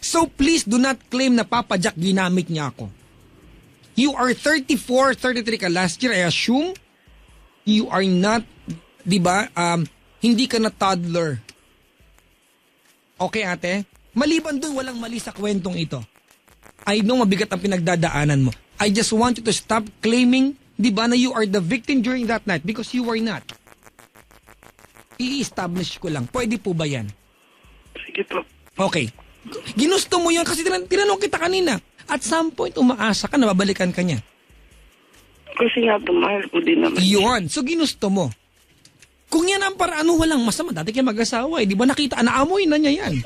So please do not claim na Papa Jack ginamit niya ako. You are 34, 33 ka last year, I assume. You are not, di ba, hindi ka na toddler. Okay, ate? Maliban dun, walang mali sa kwentong ito. I know mabigat ang pinagdadaanan mo. I just want you to stop claiming, di ba, na you are the victim during that night because you were not. I-establish ko lang. Pwede po ba yan? Sige po. Okay. Ginusto mo yun kasi tinanong kita kanina. At some point, umaasa ka na babalikan ka niya. Kasi nga po, mahal ko din naman. Yun. So, ginusto mo. Kung yan ang paraan, walang masama. Dati kayo mag-asawa eh. Di ba nakita, naamoy na niya yan.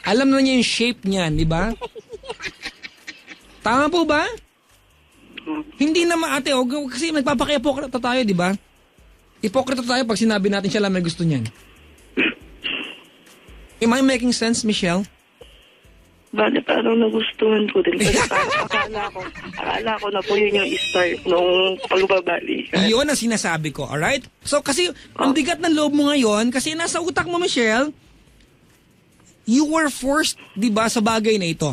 Alam na niya yung shape niyan, di ba? Tama po ba? Hindi naman ate, kasi nagpapaka-ipokrita tayo, di ba? Ipokrita tayo pag sinabi natin siya lang may gusto niyan. Am I making sense, Michelle? Bale, parang nagustuhan ko din. Kasi akala ko na po yun yung start nung pagbabalikan. Yun ang sinasabi ko, alright? So, kasi ang bigat ng loob mo ngayon, kasi nasa utak mo, Michelle, you were forced, di ba, sa bagay na ito.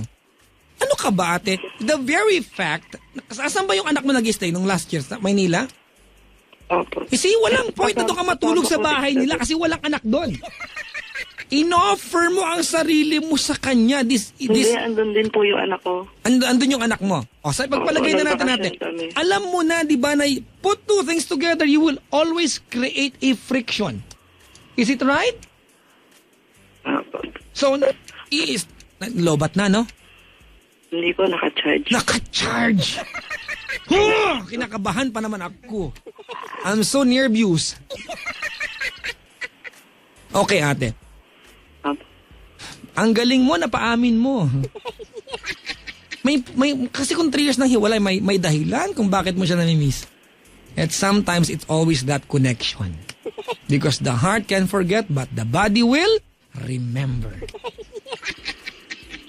Ano ka ba, ate? The very fact, asan ba yung anak mo nag-stay nung last year sa Maynila? Opo. Kasi walang point na doon ka matulog sa bahay nila kasi walang anak doon. In-offer mo ang sarili mo sa kanya. Hindi, andun din po yung anak ko. Andun yung anak mo. O, sa pagpalagay na natin. Alam mo na, di ba, na put two things together, you will always create a friction. Is it right? Opo. So, lobat na, no? Hindi ko naka-charge. Naka-charge! Kinakabahan pa naman ako. I'm so nervous. Okay, ate. Ang galing mo, napaamin mo. Kasi kung 3 years nang hiwalay, may dahilan kung bakit mo siya namimiss. At sometimes, it's always that connection. Because the heart can forget, but the body will remember.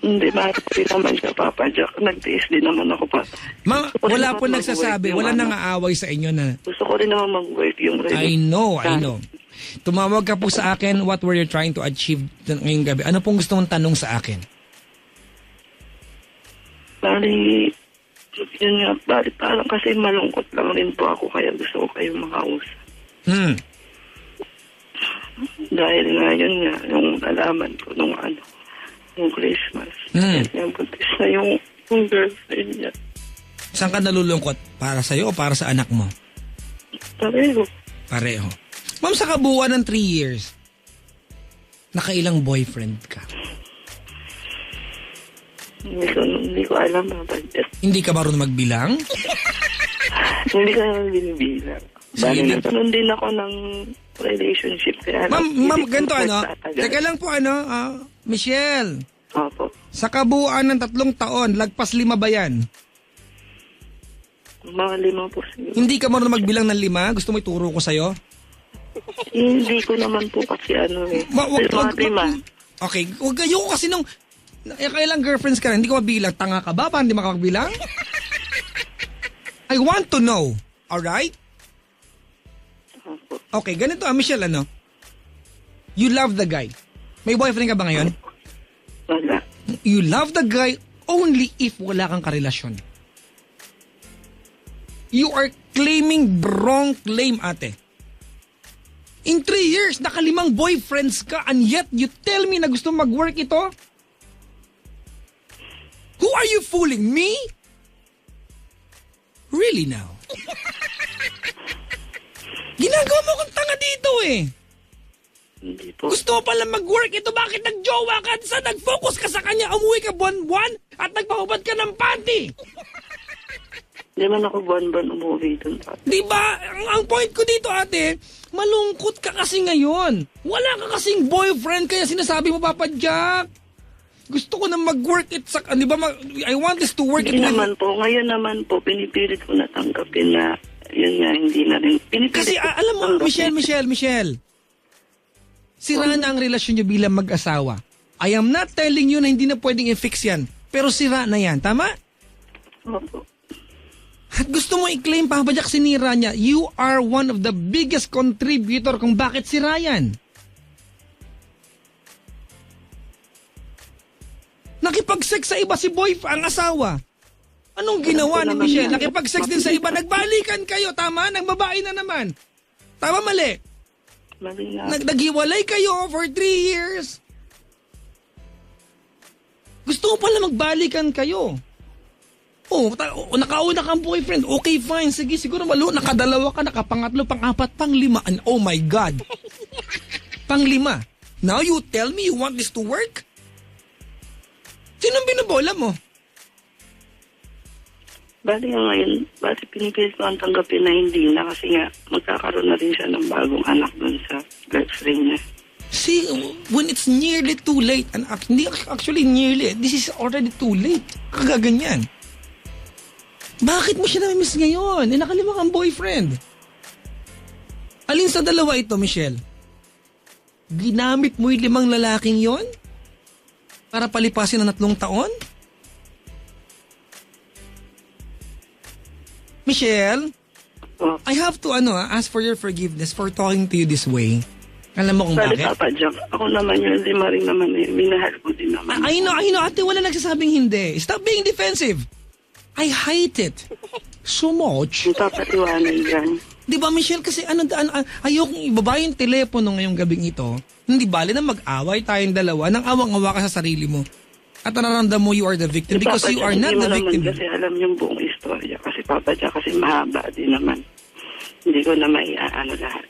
Hindi, bakit din naman siya, Papa Jack. Nagtiis din naman ako pa. Wala po nagsasabi, wala nang aaway sa inyo na... Gusto ko rin naman mag-work yung I know. Tumawag ka po sa akin, what were you trying to achieve ngayong gabi? Ano pong gusto mong tanong sa akin? Bali, yun nga, parang kasi malungkot lang rin po ako, kaya gusto ko kayong makausap. Dahil nga, yun nga, yung nalaman ko nung yung Christmas. Yung buntis na yung girlfriend niya. Saan ka nalulungkot? Para sa'yo o para sa anak mo? Pareho. Pareho. Ma'am, sa kabuuan ng 3 years, nakailang boyfriend ka? Hindi ko alam. Hindi ka marunong magbilang? Hindi ka naman binibilang. Bali, nagkaroon din ako ng relationship. Ma'am, ganito Teka lang po Michelle. Opo. Sa kabuuan ng 3 taon, lagpas 5 ba yan? Mga 5 po siguro. Hindi ka marunong magbilang ng 5? Gusto mo ituro ko sa'yo? Hindi ko naman po kasi Okay, huwag kayo kasi nung kailang girlfriends ka rin, hindi ko mabilang. Tanga ka ba? Paano hindi makapagbilang? I want to know. Alright? Okay, ganito Michelle, you love the guy. May boyfriend ka ba ngayon? Wala. You love the guy only if wala kang karelasyon. You are claiming wrong claim, ate. In 3 years, naka5 boyfriends ka and yet you tell me na gusto mag-work ito? Who are you fooling? Me? Really now? Ginagawa mo kong tanga dito eh. Hindi po. Gusto mo pala mag-work ito, bakit nag-jowa ka? Nag-focus ka sa kanya, umuwi ka buwan-buwan at nagpahubad ka ng panty? Hindi man ako buwan-buwan umuwi dun. Diba? Ang point ko dito, ate, malungkot ka kasi ngayon. Wala ka kasing boyfriend kaya sinasabi mo, Papa Jack. Gusto ko na mag-work it sa... Di ba? I want this to work. Hindi naman po. Ngayon naman po, pinipilit ko na tanggapin na yun nga, hindi na rin. Kasi alam mo, Michelle. Sira na ang relasyon niyo bilang mag-asawa. I am not telling you na hindi na pwedeng i-fix yan. Pero sira na yan. Tama? Opo. At gusto mo i-claim, Papa Jack, sinira niya. You are one of the biggest contributor kung bakit sira yan. Nakipag-sex sa iba si ang asawa. Anong ginawa ni Michelle? Nakipag-sex din sa iba. Nagbalikan kayo, tama? Nagbabae na naman. Tama, mali? Mali nga. Naghiwalay kayo for 3 years. Gusto mo pala magbalikan kayo. Nakauna kang boyfriend. Okay, fine. Sige, siguro nakadalawa ka, nakapangatlo, pang-apat, pang-lima. And oh my God. Pang-lima. Now you tell me you want this to work? Sinong binabola mo? Bali nga ngayon, pinipilit ko ang tanggapin na hindi na kasi nga magkakaroon na rin siya ng bagong anak dun sa girlfriend niya. See, when it's nearly too late, and hindi actually nearly, this is already too late. Kagaganyan. Bakit mo siya namimiss ngayon? Nakalima kang boyfriend. Alin sa dalawa ito, Michelle? Ginamit mo yung 5 lalaking yon para palipasin ng 3 taon? Michelle, I have to ask for your forgiveness for talking to you this way. Alam mo kung Sorry, bakit? Papa Jack. Ako naman yun, lima rin naman eh. Minahal ko din naman. I know, ate, wala nagsasabing hindi. Stop being defensive. I hate it so much. Yung papatiwanay dyan. Di ba, Michelle, kasi ayokong ibaba yung telepono ngayong gabing ito. Hindi bali na mag-away tayong dalawa nang awang-awa ka sa sarili mo. At nararamdam mo you are the victim because Papa you are Jack, not the hindi mo victim. naman kasi alam yung buong istorya. Kasi Papa Jack, kasi mahaba din naman. Hindi ko na maiaano lahat.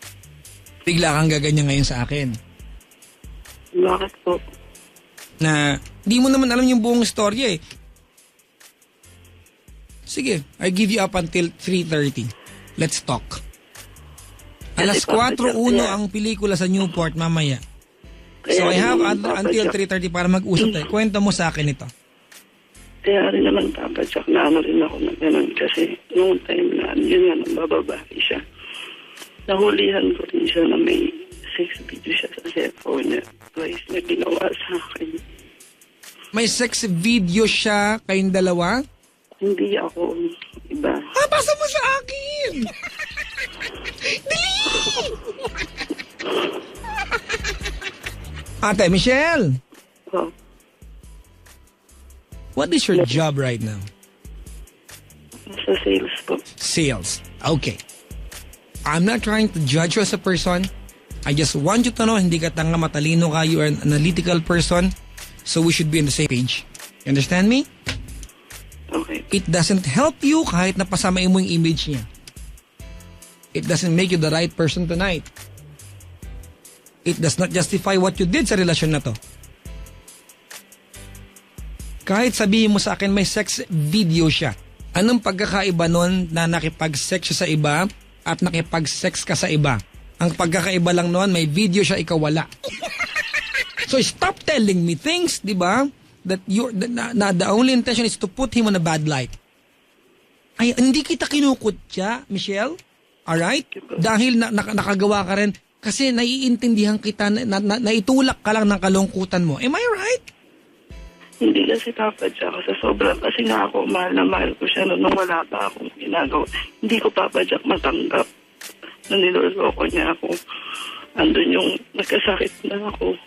Bigla kang gaganyan ngayon sa akin. Bakit po? Na di mo naman alam yung buong istorya eh. Sige, I give you up until 3:30. Let's talk. Alas 4:01 ang pelikula sa Newport mamaya. So I have until 3:30 para mag-usap tayo. Kwento mo sa akin ito. Kaya rin naman Papa Jack na ano rin ako na ganun kasi nung time na yun nga nang bababae siya. Nahulihan ko rin siya na may 6 video siya sa cellphone niya. Twice na ginawa sa akin. May sex video siya kayong dalawa? Hindi ako iba. Pasa mo sa akin! Dali! Ate, Michelle! Oh, What is your job right now? sa sales po. Sales. Okay. I'm not trying to judge you as a person. I just want you to know, hindi ka tanga, matalino ka. You are an analytical person. So we should be on the same page. You understand me? Okay. It doesn't help you kahit napasamain mo yung image niya. It doesn't make you the right person tonight. It does not justify what you did sa relasyon na to. Kahit sabihin mo sa akin may sex video siya. Anong pagkakaiba nun na nakipag-sex siya sa iba at nakipag-sex ka sa iba? Ang pagkakaiba lang nun, may video siya, ikaw wala. So stop telling me things, di ba? That the only intention is to put him on a bad light. Ay, hindi kita kinukutya, Michelle. Alright? Dahil nakagawa ka rin, kasi naiintindihan kita, naitulak ka lang ng kalungkutan mo. Am I right? Hindi kasi Papa Jack, sa sobrang kasi nga ako, mahal na mahal ko siya nung wala pa akong ginagawa. Hindi ko Papa Jack matanggap na niloloko niya ako. Andun yung nagkasakit na ako.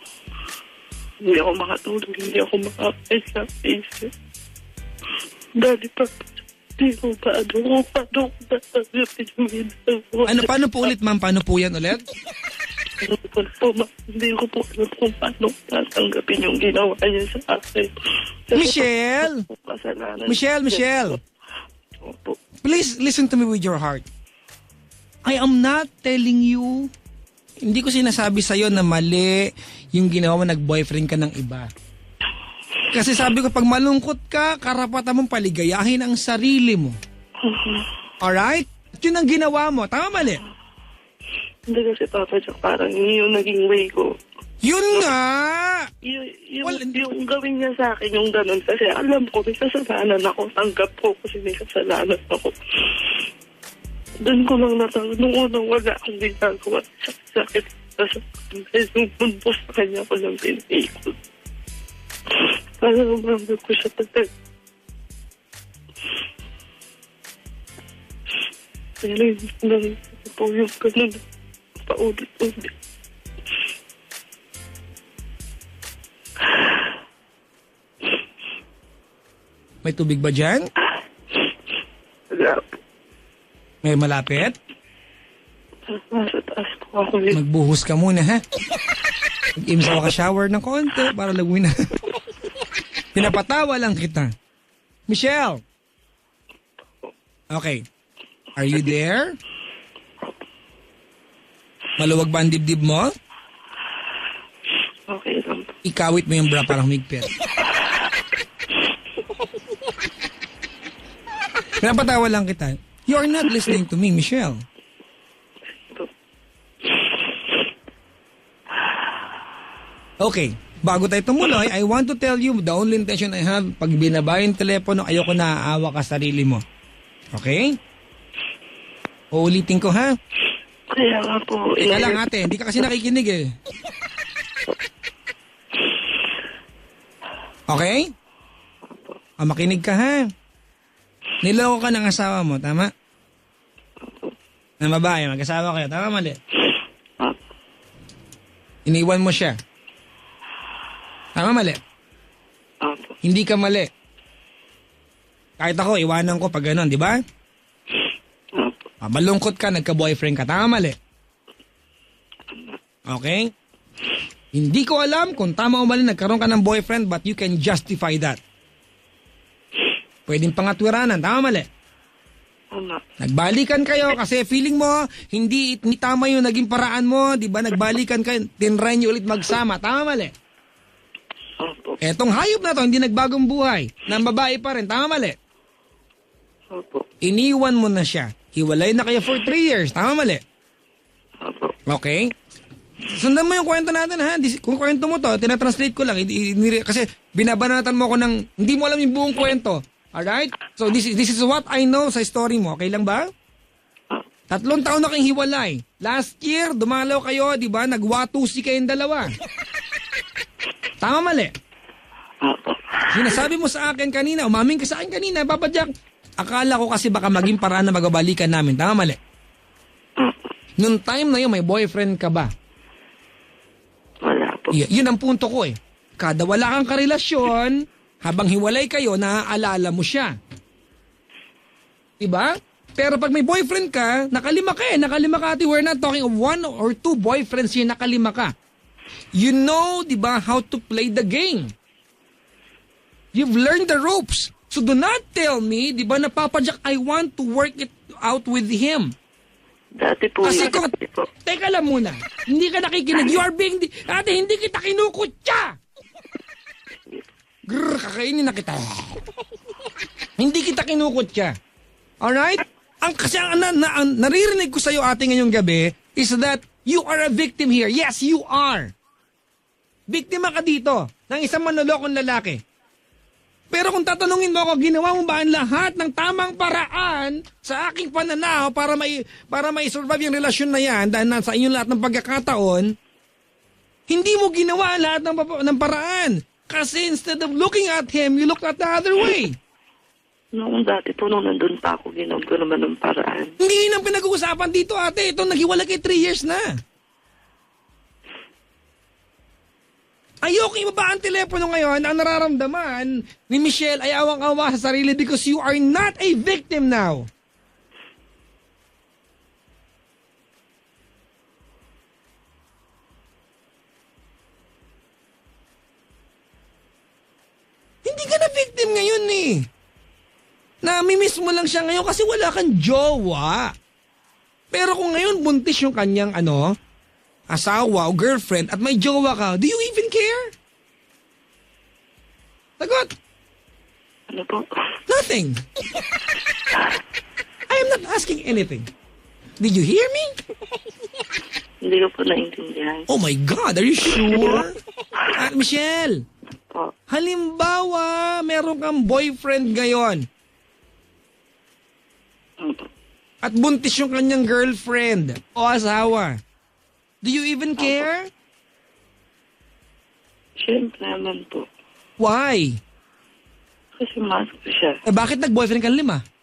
Hindi ako makatulog, hindi ako makakain sa isip. Dali Papa Jack, hindi ko paano ko tatanggapin yung ginagawa. Paano po ulit, ma'am? Paano po yan ulit? Hindi ko po alam kung paano tatanggapin yung ginawa niya sa akin. Michelle! Michelle! Opo. Please listen to me with your heart. I am not telling you, hindi ko sinasabi sa'yo na mali yung ginawa mo, nag-boyfriend ka ng iba. Kasi sabi ko, pag malungkot ka, karapatan mong paligayahin ang sarili mo. Alright? At yun ang ginawa mo. Tama, mali? Hindi kasi Papa Jack, parang yun yung naging way ko. Yun nga! Yung gawin niya sa akin, yung ganun. Kasi alam ko, may kasalanan ako. Tanggap ko kasi may kasalanan ako. Doon ko lang natanggap. Nung unang wala akong ginagawa. Sakit. Kasi yung mundo sa kanya ko lang pinikot. Para umamag ko siya tagal. Pero yung po yung ganun. Paulit-ulit. May tubig ba dyan? Wala po. May malapit? Nasa taas po ako. Magbuhos ka muna, ha? Mag-imsaw ka shower ng konti para laguin na. Pinapatawa lang kita. Michelle! Okay. Are you there? Maluwag ba ang dibdib mo? Okay lang po. Ikawit mo yung bra para humigpit. Pinapatawa lang kita. You are not listening to me, Michelle. Okay. Bago tayo tumuloy, I want to tell you the only intention I have, pag binaba yung telepono, ayoko naaawa ka sarili mo. Okay? Uulitin ko, ha? Kaya nga po. Teka lang, ate. Hindi ka kasi nakikinig, eh. Okay? Makinig ka, ha? Niloko ka ng asawa mo, tama? Na babae, mag-asawa kayo. Tama, mali? Iniwan mo siya. Tama, mali? Opo. Hindi ka mali. Kahit ako, iwanan ko pag gano'n, di ba? Opo. Malungkot ka, nagka-boyfriend ka. Tama, mali? Okay? Hindi ko alam kung tama o mali nagkaroon ka ng boyfriend, but you can justify that. Pwedeng pangatwiranan. Tama, mali? Tama. Nagbalikan kayo kasi feeling mo, hindi tama yung naging paraan mo, di ba? Nagbalikan kayo, tinry niyo ulit magsama. Tama, mali? Opo. Etong hayop na to, hindi nagbagong buhay. Nang babae pa rin. Tama, mali? Opo. Iniwan mo na siya. Hiwalay na kayo for 3 years. Tama, mali? Opo. Okay? Sundan mo yung kwento natin, ha? Kung kwento mo to, tinatranslate ko lang. Kasi binabanatan mo ako ng, hindi mo alam yung buong kwento. Alright? So this is what I know sa story mo. Okay lang ba? 3 taon na kayong hiwalay. Last year, dumalaw kayo, di ba? Nagwatusi kayong dalawa. Tama, mali? Opo. Sinasabi mo sa akin kanina, umaming ka sa akin kanina, Papa Jack. Akala ko kasi baka maging paraan na magbabalikan namin. Tama, mali? Opo. Noong time na yun, may boyfriend ka ba? Wala po. Yun ang punto ko, eh. Kada wala kang karelasyon, habang hiwalay kayo, naaalala mo siya. Diba? Pero pag may boyfriend ka, nakalima ka eh. Nakalima ka, ate. We're not talking of 1 or 2 boyfriends here, nakalima ka. You know, diba, how to play the game. You've learned the ropes. So do not tell me, diba, na Papa Jack, I want to work it out with him. Dati po. Kasi yun. kung, teka lang muna, hindi ka nakikinig. You are being, ate, hindi kita kinukutya. Grrr, kakainin na kita. Hindi kita kinukutya. Alright? Kasi ang naririnig ko sa'yo, ate, ngayong gabi, is that you are a victim here. Yes, you are. Biktima ka dito ng isang manlolokong lalaki. Pero kung tatanungin mo ako, ginawa mo ba ang lahat ng tamang paraan sa aking pananaw para may survive yung relasyon na yan dahil nasa inyong lahat ng pagkakataon, hindi mo ginawa lahat ng paraan. Kasi instead of looking at him, you looked at the other way. Noong dati po, nung nandun pa ako, ginawa ko naman ng paraan. Hindi yun ang pinag-uusapan dito, ate. Ito, naghiwalay kay 3 years na. Ayoko ibaba ang telepono ngayon. Ang nararamdaman ni Michelle ay awang-awa sa sarili because you are not a victim now. Hindi ka na victim ngayon eh. Namimiss mo lang siya ngayon kasi wala kang jowa. Pero kung ngayon buntis yung kanyang asawa o girlfriend at may jowa ka, do you even care? Sagot. Ano po? Nothing. I am not asking anything. Did you hear me? Hindi ko po naintindihan. Oh my God, are you sure? Michelle, Po. halimbawa meron kang boyfriend ngayon Opo. at buntis yung kanyang girlfriend o asawa. Do you even care? Siyempre naman po. Why? Kasi mahal ko siya. Bakit nag-boyfriend ka 5?